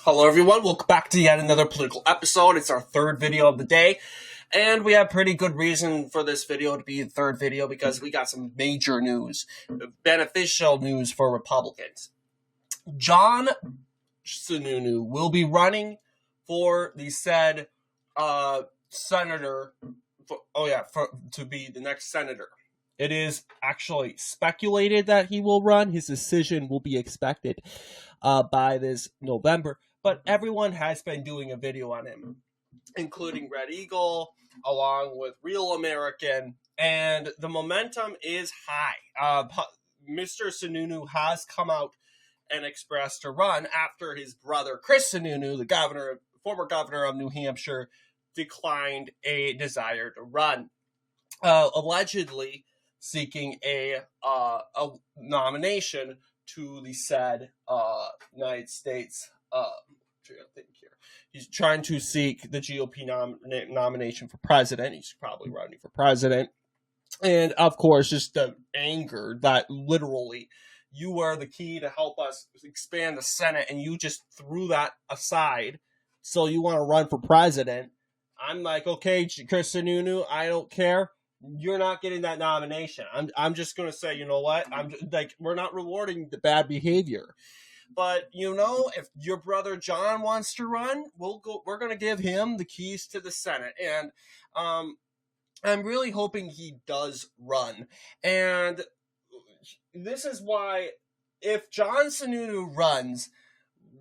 Hello, everyone. Welcome back to yet another political episode. It's our third video of the day, and we have pretty good reason for this video to be the third video because we got some major news, beneficial news for Republicans. John SUNUNU will be running for the said senator. To be the next senator. It is actually speculated that he will run. His decision will be expected by this November. But everyone has been doing a video on him, including Red Eagle, along with Real American, and the momentum is high. Mr. SUNUNU has come out and expressed a run after his brother, Chris SUNUNU, the former governor of New Hampshire, declined a desire to run, allegedly seeking a nomination to the said United States. He's trying to seek the GOP nomination for president. He's probably running for president. And, of course, just the anger that literally you were the key to help us expand the Senate, and you just threw that aside. So you want to run for president. I'm like, okay, Chris SUNUNU, I don't care. You're not getting that nomination. I'm just going to say, you know what? We're not rewarding the bad behavior. But, if your brother John wants to run, we're going to give him the keys to the Senate. And I'm really hoping he does run. And this is why, if John SUNUNU runs,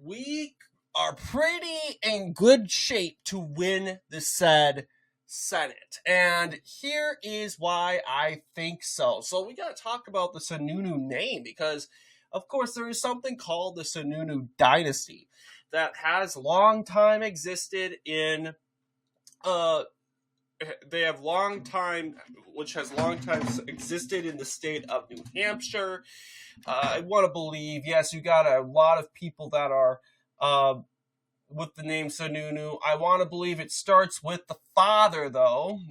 we are pretty in good shape to win the said Senate. And here is why I think so. So we got to talk about the SUNUNU name because, of course, there is something called the SUNUNU dynasty that has long time existed in, which has long time existed in the state of New Hampshire. I want to believe, yes, you got a lot of people that are with the name SUNUNU. I want to believe it starts with the father, though,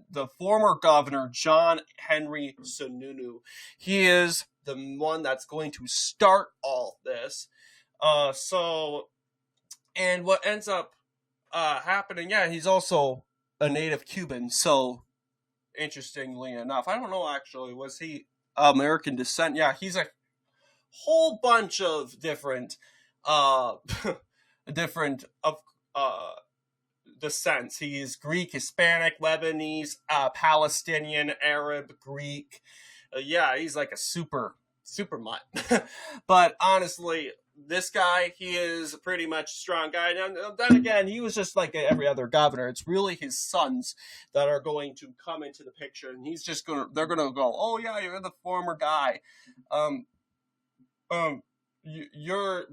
the former governor, John Henry SUNUNU. He is the one that's going to start all this. And what ends up happening, he's also a native Cuban, so interestingly enough, I don't know actually, was he American descent? Yeah, he's a whole bunch of different descents. He is Greek, Hispanic, Lebanese, Palestinian, Arab, Greek. He's like a super mutt. But honestly, this guy, he is pretty much a strong guy. And then again, he was just like every other governor. It's really his sons that are going to come into the picture, and they're gonna go, oh yeah, you're the former guy. You're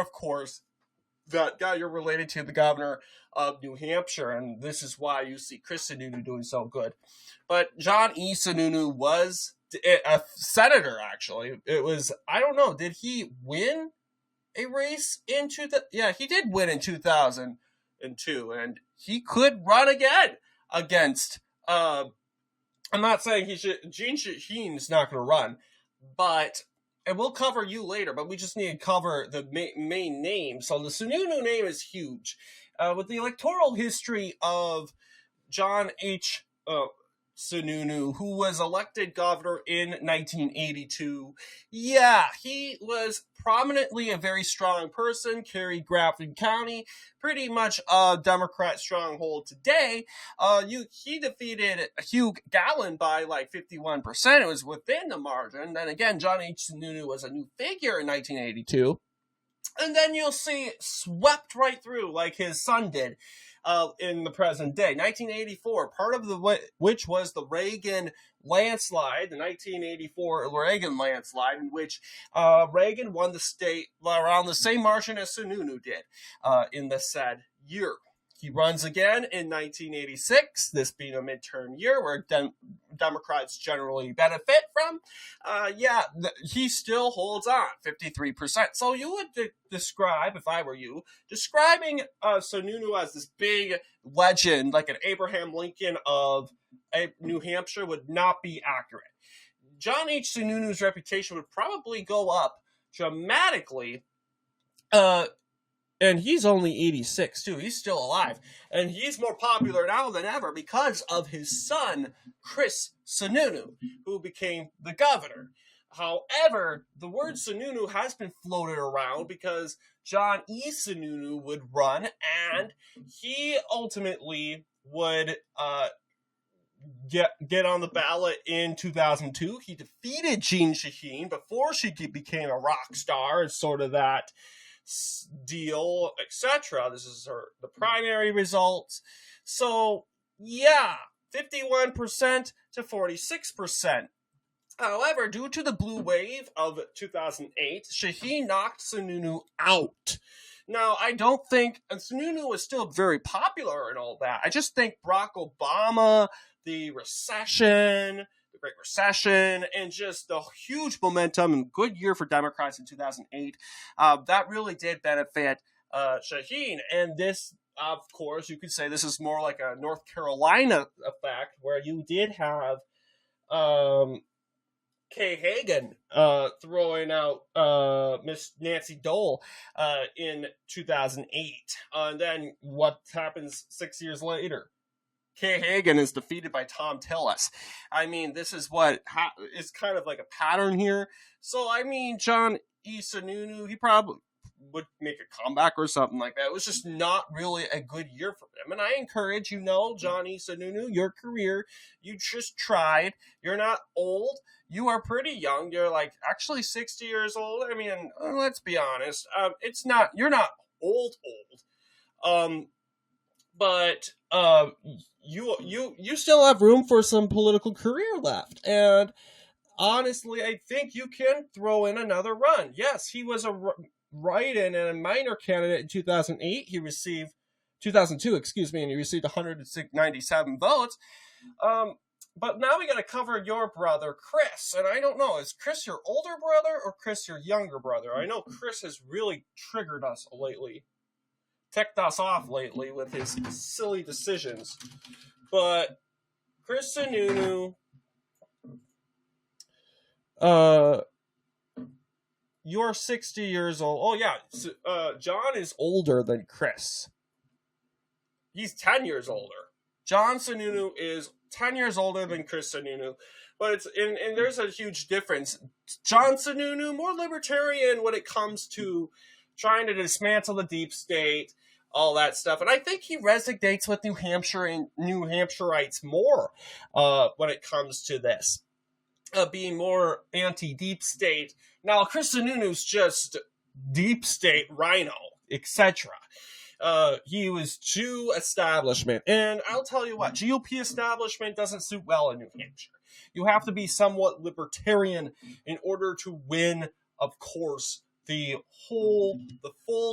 of course that guy. You're related to the governor of New Hampshire, and this is why you see Chris SUNUNU doing so good. But John E. SUNUNU was a senator, actually. It was, I don't know, did he win a race he did win in 2002, and he could run again against, I'm not saying Gene Shaheen's not going to run, and we'll cover you later, but we just need to cover the main name. So the SUNUNU name is huge. With the electoral history of John H. SUNUNU, who was elected governor in 1982. Yeah, he was prominently a very strong person, carried Grafton County, pretty much a Democrat stronghold today. He defeated Hugh Gallen by like 51%. It was within the margin. Then again, John H. SUNUNU was a new figure in 1982. And then you'll see swept right through like his son did. In the present day. 1984, part of which was the Reagan landslide, the 1984 Reagan landslide, in which Reagan won the state around the same margin as SUNUNU did in the said year. He runs again in 1986, this being a midterm year where Democrats generally benefit from. He still holds on, 53%. So you would describe, if I were you, describing SUNUNU as this big legend, like an Abraham Lincoln of New Hampshire, would not be accurate. John H. SUNUNU's reputation would probably go up dramatically Uh, and he's only 86 too. He's still alive, and he's more popular now than ever because of his son Chris Sununu, who became the governor. However, the word Sununu has been floated around because John E. Sununu would run, and he ultimately would get on the ballot in 2002. He defeated Jean Shaheen before she became a rock star. It's sort of that deal, etc. This is the primary results. So, yeah, 51% to 46%. However, due to the blue wave of 2008, Shaheen knocked Sununu out. Now, I don't think, and Sununu was still very popular and all that. I just think Barack Obama, the recession, the Great Recession, and just the huge momentum and good year for Democrats in 2008, that really did benefit Shaheen. And this, of course, you could say this is more like a North Carolina effect, where you did have Kay Hagan throwing out Miss Nancy Dole in 2008. And then what happens 6 years later? Kay Hagan is defeated by Tom Tillis. I mean, this is what is kind of like a pattern here. So, I mean, John E. Sununu, he probably would make a comeback or something like that. It was just not really a good year for him. And I encourage, John E. Sununu, your career, you just tried. You're not old. You are pretty young. You're like actually 60 years old. I mean, let's be honest. You're not old. But you still have room for some political career left. And honestly, I think you can throw in another run. Yes, he was a write-in and a minor candidate in 2008. He received 2002, and he received 197 votes. But now we got to cover your brother, Chris. And I don't know, is Chris your older brother or Chris your younger brother? I know Chris has really triggered us lately, ticked us off lately with his silly decisions. But Chris Sununu, you're 60 years old. Oh, yeah. John is older than Chris. He's 10 years older. John Sununu is 10 years older than Chris Sununu. But and there's a huge difference. John Sununu, more libertarian when it comes to trying to dismantle the deep state, all that stuff. And I think he resonates with New Hampshire and New Hampshireites more when it comes to this. Being more anti-deep state. Now, Chris Sununu's just deep state rhino, etc. He was too establishment. And I'll tell you what, GOP establishment doesn't suit well in New Hampshire. You have to be somewhat libertarian in order to win, of course, the full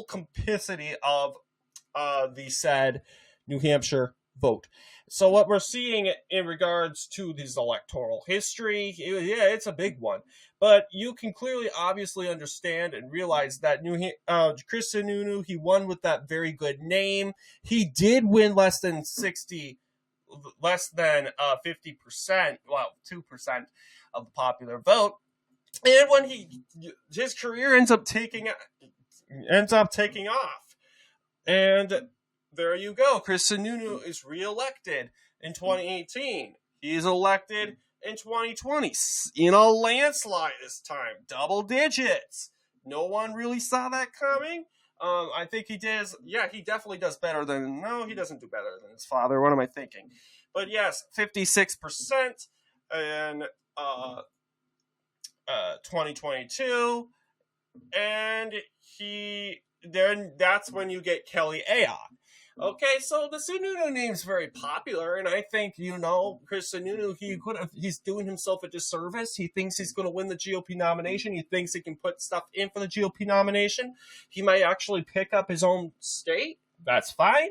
complicity of the said New Hampshire vote. So what we're seeing in regards to this electoral history, it's a big one. But you can clearly, obviously understand and realize that Chris Sununu, he won with that very good name. He did win less than 50%, well, 2% of the popular vote. And when his career ends up taking off. And there you go. Chris Sununu is reelected in 2018. He is elected in 2020 in a landslide this time. Double digits. No one really saw that coming. I think he does. Yeah, he definitely does better than... No, he doesn't do better than his father. What am I thinking? But yes, 56% in 2022. And that's when you get Kelly Ayotte. Okay, so the Sununu name's very popular, and I think, Chris Sununu, he's doing himself a disservice. He thinks he's going to win the GOP nomination. He thinks he can put stuff in for the GOP nomination. He might actually pick up his own state. That's fine.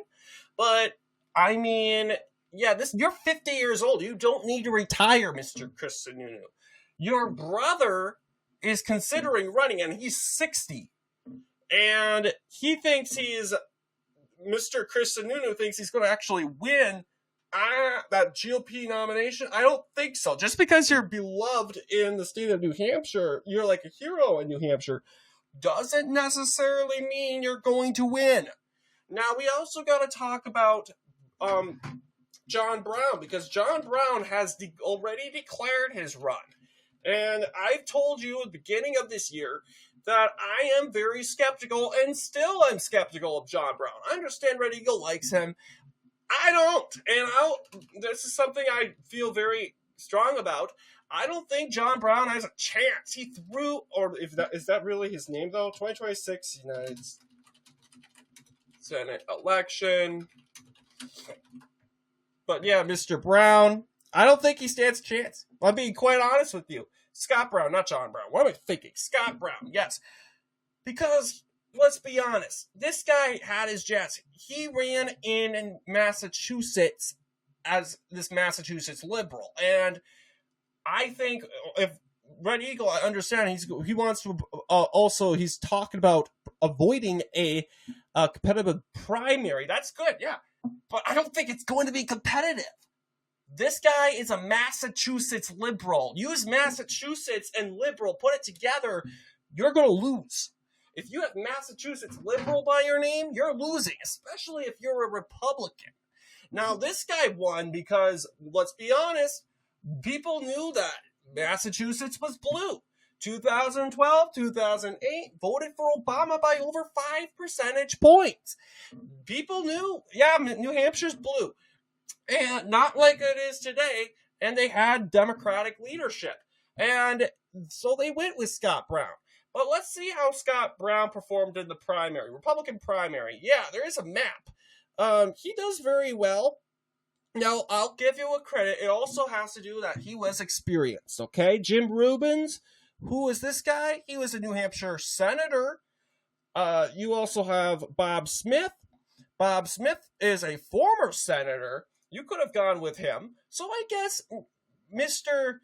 But, I mean, you're 50 years old. You don't need to retire, Mr. Chris Sununu. Your brother is considering running, and he's 60. And he thinks Mr. Chris Sununu thinks he's going to actually win that GOP nomination. I don't think so. Just because you're beloved in the state of New Hampshire, you're like a hero in New Hampshire, doesn't necessarily mean you're going to win. Now, we also got to talk about John Brown, because John Brown has already declared his run. And I've told you at the beginning of this year that I am very skeptical, and still I'm skeptical of John Brown. I understand Red Eagle likes him. I don't. And this is something I feel very strong about. I don't think John Brown has a chance. He threw, or is that really his name, though? 2026 United Senate election. But yeah, Mr. Brown, I don't think he stands a chance. I'm being quite honest with you. Scott Brown, not John Brown. What am I thinking? Scott Brown, yes. Because, let's be honest, this guy had his jets. He ran in Massachusetts as this Massachusetts liberal. And I think if Red Eagle, I understand, he wants to also, he's talking about avoiding a competitive primary. That's good, yeah. But I don't think it's going to be competitive. This guy is a Massachusetts liberal. Use Massachusetts and liberal, put it together, you're going to lose. If you have Massachusetts liberal by your name, you're losing, especially if you're a Republican. Now, this guy won because, let's be honest, people knew that Massachusetts was blue. 2012, 2008, voted for Obama by over 5 percentage points. People knew, yeah, New Hampshire's blue. And not like it is today, and they had Democratic leadership. And so they went with Scott Brown. But let's see how Scott Brown performed in the primary, Republican primary. Yeah, there is a map. He does very well. Now, I'll give you a credit. It also has to do that he was experienced, okay? Jim Rubens, who is this guy? He was a New Hampshire senator. You also have Bob Smith. Bob Smith is a former senator. You could have gone with him. So I guess Mr.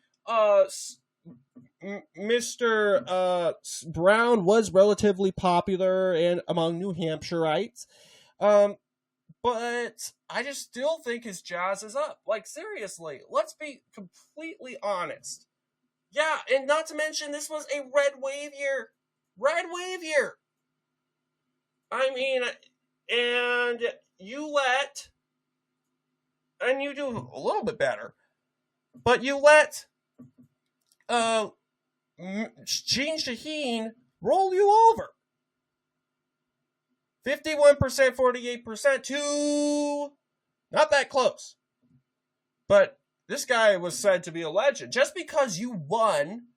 Brown was relatively popular among New Hampshireites. But I just still think his jazz is up. Like, seriously, let's be completely honest. Yeah, and not to mention, this was a red wave year. Red wave year. I mean, and you do a little bit better, but you let Gene Shaheen roll you over. 51%, 48% to not that close. But this guy was said to be a legend. Just because you won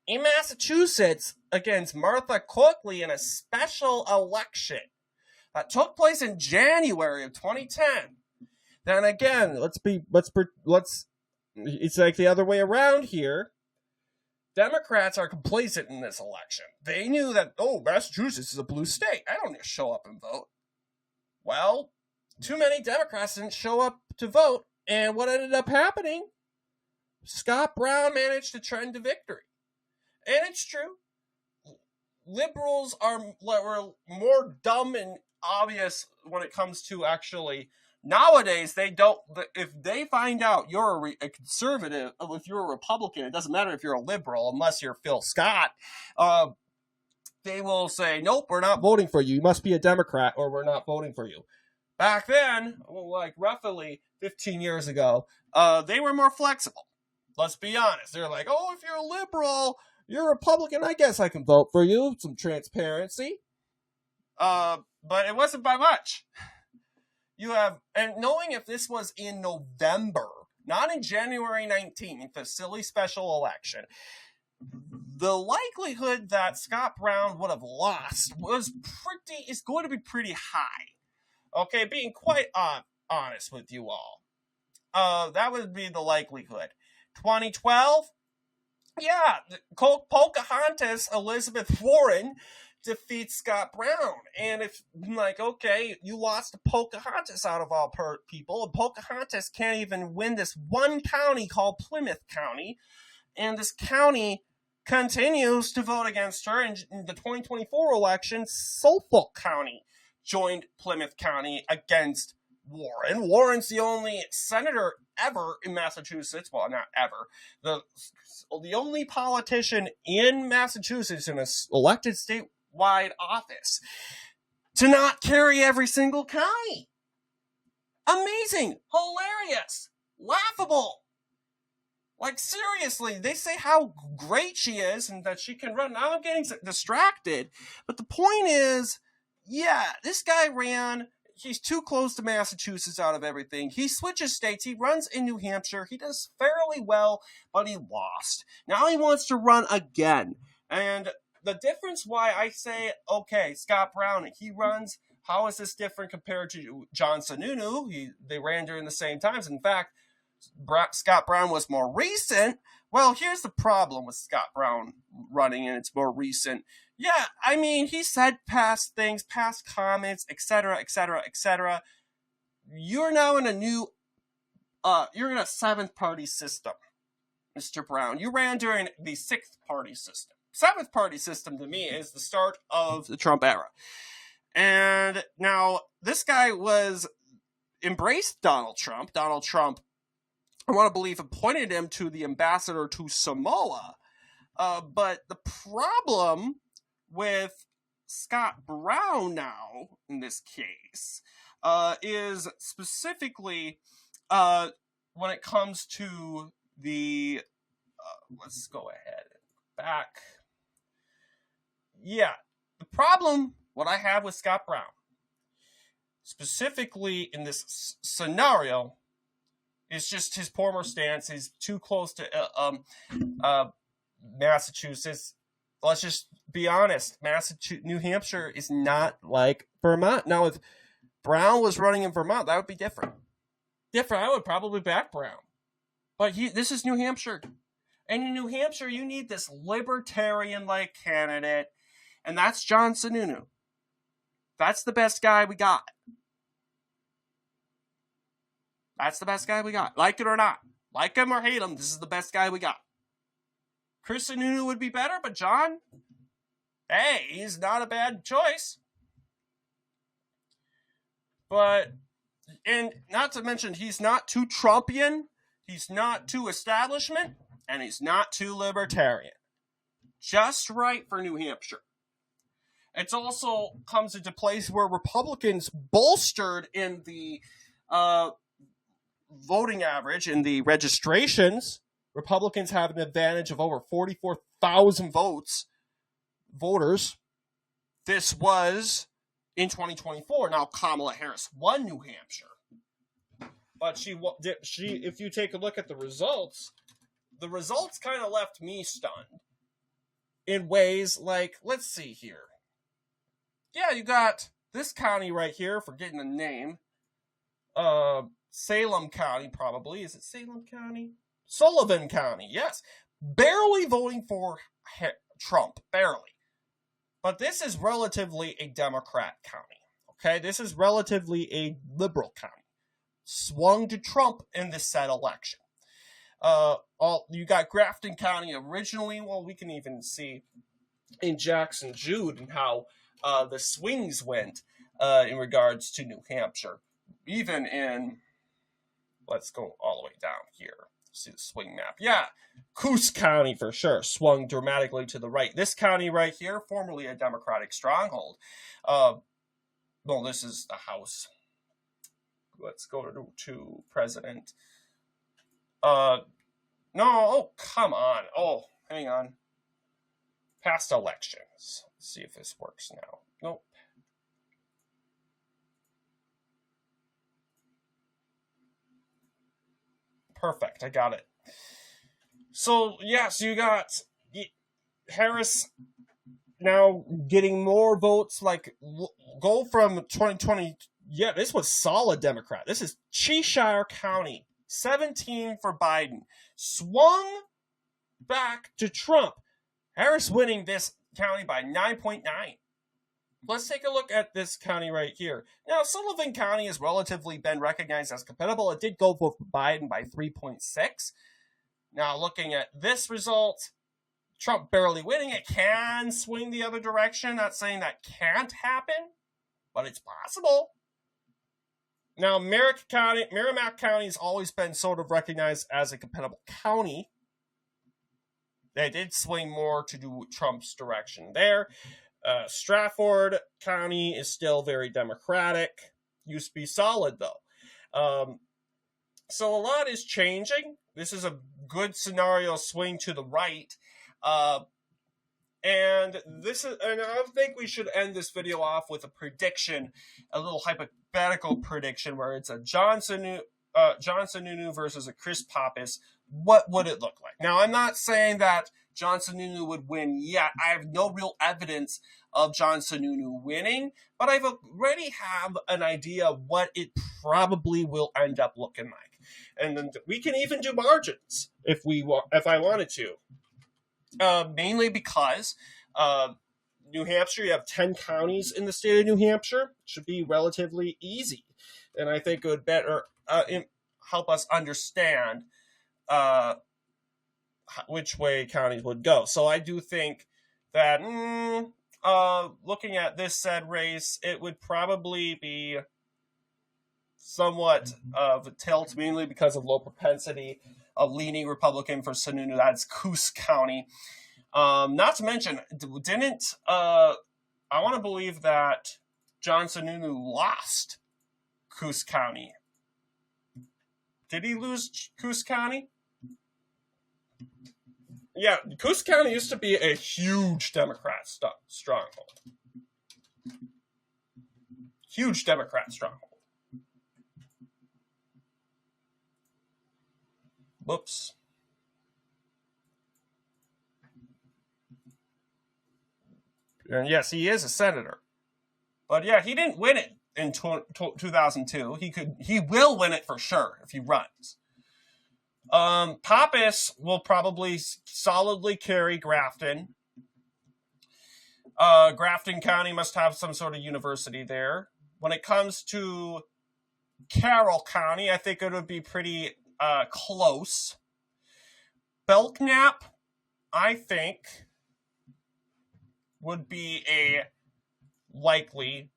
in Massachusetts against Martha Coakley in a special election that took place in January of 2010. Then again, it's like the other way around here. Democrats are complacent in this election. They knew that, Massachusetts is a blue state. I don't need to show up and vote. Well, too many Democrats didn't show up to vote, and what ended up happening? Scott Brown managed to trend to victory. And it's true. Liberals were more dumb and obvious when it comes to actually. Nowadays, they don't. If they find out you're a conservative, if you're a Republican, it doesn't matter if you're a liberal, unless you're Phil Scott. They will say, "Nope, we're not voting for you. You must be a Democrat, or we're not voting for you." Back then, like roughly 15 years ago, they were more flexible. Let's be honest. They're like, "Oh, if you're a liberal, you're a Republican. I guess I can vote for you." Some transparency, but it wasn't by much. And knowing if this was in November, not in January 19th, a silly special election, the likelihood that Scott Brown would have lost is going to be pretty high. Okay, being quite honest with you all. That would be the likelihood. 2012, yeah, Pocahontas Elizabeth Warren defeats Scott Brown. And if, okay, you lost to Pocahontas out of all people, and Pocahontas can't even win this one county called Plymouth County, and this county continues to vote against her. In the 2024 election, Suffolk County joined Plymouth County against Warren. Warren's the only senator ever in Massachusetts, well, not ever, the only politician in Massachusetts in an elected state statewide office to not carry every single county. Amazing, hilarious, laughable. Like, seriously, they say how great she is and that she can run. Now I'm getting distracted. But the point is, yeah, this guy ran. He's too close to Massachusetts out of everything. He switches states. He runs in New Hampshire. He does fairly well, but he lost. Now he wants to run again. And the difference why I say, okay, Scott Brown, he runs. How is this different compared to John Sununu? They ran during the same times. In fact, Scott Brown was more recent. Well, here's the problem with Scott Brown running, and it's more recent. Yeah, I mean, he said past things, past comments, etc., etc., etc. You're now in a new, you're in a 7th party system, Mr. Brown. You ran during the 6th party system. 7th party system, to me, is the start of the Trump era. And now, this guy embraced Donald Trump. Donald Trump, I want to believe, appointed him to the ambassador to Samoa. But the problem with Scott Brown now, in this case, is specifically when it comes to the, let's go ahead and back. Yeah, the problem, what I have with Scott Brown, specifically in this scenario, is just his former stance. He's too close to Massachusetts. Let's just be honest. New Hampshire is not like Vermont. Now, if Brown was running in Vermont, that would be different. I would probably back Brown. But this is New Hampshire. And in New Hampshire, you need this libertarian-like candidate, and that's John Sununu. That's the best guy we got. That's the best guy we got. Like it or not. Like him or hate him, this is the best guy we got. Chris Sununu would be better, but John, hey, he's not a bad choice. But, and not to mention, he's not too Trumpian, he's not too establishment, and he's not too libertarian. Just right for New Hampshire. It also comes into place where Republicans bolstered in the voting average, in the registrations. Republicans have an advantage of over 44,000 voters. This was in 2024. Now, Kamala Harris won New Hampshire. But she, if you take a look at the results kind of left me stunned in ways like, let's see here. Yeah, you got this county right here, forgetting the name. Salem County, probably. Is it Salem County? Sullivan County, yes. Barely voting for Trump, barely. But this is relatively a Democrat county, okay? This is relatively a liberal county. Swung to Trump in this said election. You got Grafton County originally. Well, we can even see in Jackson Jude and how the swings went in regards to New Hampshire. Even in, let's go all the way down here. See the swing map. Yeah, Coos County for sure swung dramatically to the right. This county right here, formerly a Democratic stronghold. Well, this is the House. Let's go to President. No, oh, come on. Oh, hang on. Past elections. Let's see if this works now. Nope. Perfect, I got it. So, yes, you got Harris now getting more votes, like, go from 2020. Yeah, this was solid Democrat. This is Cheshire County, 17 for Biden. Swung back to Trump. Harris winning this county by 9.9. Let's take a look at this county right here. Now, Sullivan County has relatively been recognized as compatible. It did go for Biden by 3.6. Now, looking at this result, Trump barely winning. It can swing the other direction. Not saying that can't happen, but it's possible. Now, Merrimack County has always been sort of recognized as a compatible county. They did swing more to do Trump's direction there. Stratford County is still very Democratic. Used to be solid, though. So a lot is changing. This is a good scenario swing to the right. And I think we should end this video off with a prediction, a little hypothetical prediction, where it's a John SUNUNU versus a Chris Pappas. What would it look like? Now, I'm not saying that John SUNUNU would win yet. I have no real evidence of John SUNUNU winning, but I've already have an idea of what it probably will end up looking like. And then we can even do margins if I wanted to. Mainly because New Hampshire, you have 10 counties in the state of New Hampshire. It should be relatively easy. And I think it would better help us understand which way counties would go. So I do think that looking at this said race, it would probably be somewhat of a tilt, mainly because of low propensity of leaning Republican for SUNUNU. That's Coos County. Not to mention, I want to believe that John SUNUNU lost Coos County. Did he lose Coos County? Yeah, Coos County used to be a huge Democrat stronghold. Huge Democrat stronghold. Whoops. And yes, he is a senator. But yeah, he didn't win it in 2002. He will win it for sure if he runs. Pappas will probably solidly carry Grafton. Grafton County must have some sort of university there. When it comes to Carroll County, I think it would be pretty close. Belknap, I think, would be a likely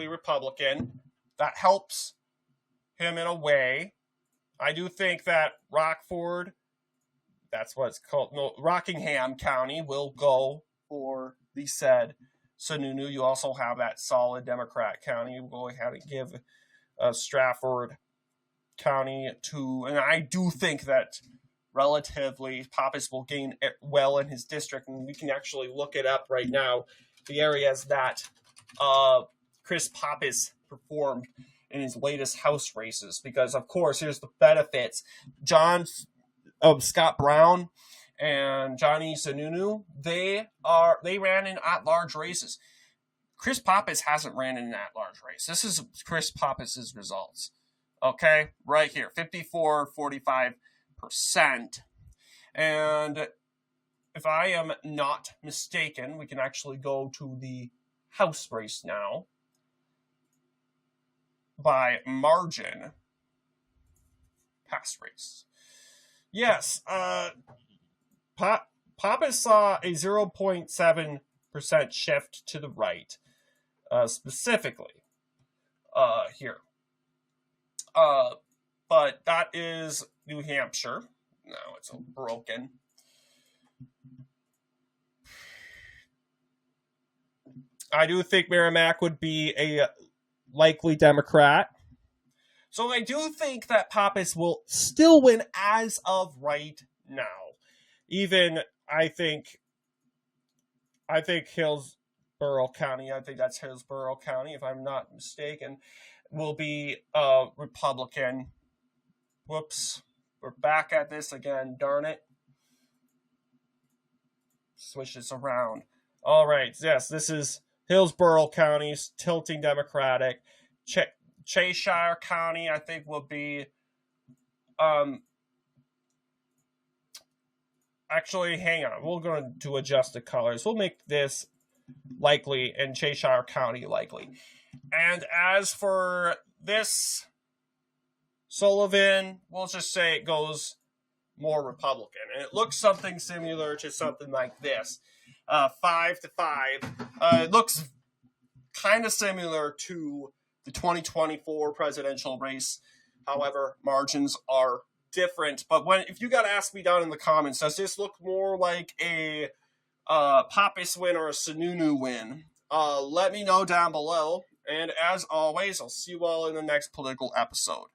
Republican. That helps him in a way. I do think that Rockford, that's what it's called, Rockingham County will go for the said SUNUNU. You also have that solid Democrat county. We'll go ahead and give Stratford County to, and I do think that relatively Pappas will gain well in his district, and we can actually look it up right now, the areas that Chris Pappas performed in his latest House races, because of course here's the benefits. Scott Brown and Johnny SUNUNU, they ran in at-large races. Chris Pappas hasn't ran in an at-large race. This is Chris Pappas's results. Okay, right here, 54-45%. And if I am not mistaken, we can actually go to the House race now by margin. Pass race. Yes, Pappas saw a 0.7% shift to the right, specifically here. But that is New Hampshire. Now it's broken. I do think Merrimack would be a likely Democrat. So I do think that Pappas will still win as of right now. Even I think Hillsborough County, I think that's Hillsborough County, if I'm not mistaken, will be Republican. Whoops. We're back at this again, darn it. Switch this around. All right, yes, this is Hillsborough County, tilting Democratic. Cheshire County, I think, will be... actually, hang on. We're going to adjust the colors. We'll make this likely and Cheshire County likely. And as for this, Sullivan, we'll just say it goes more Republican. And it looks something similar to something like this. 5-5. It looks kind of similar to the 2024 presidential race. However, margins are different. But if you got to ask me down in the comments, does this look more like a Pappas win or a SUNUNU win? Let me know down below. And as always, I'll see you all in the next political episode.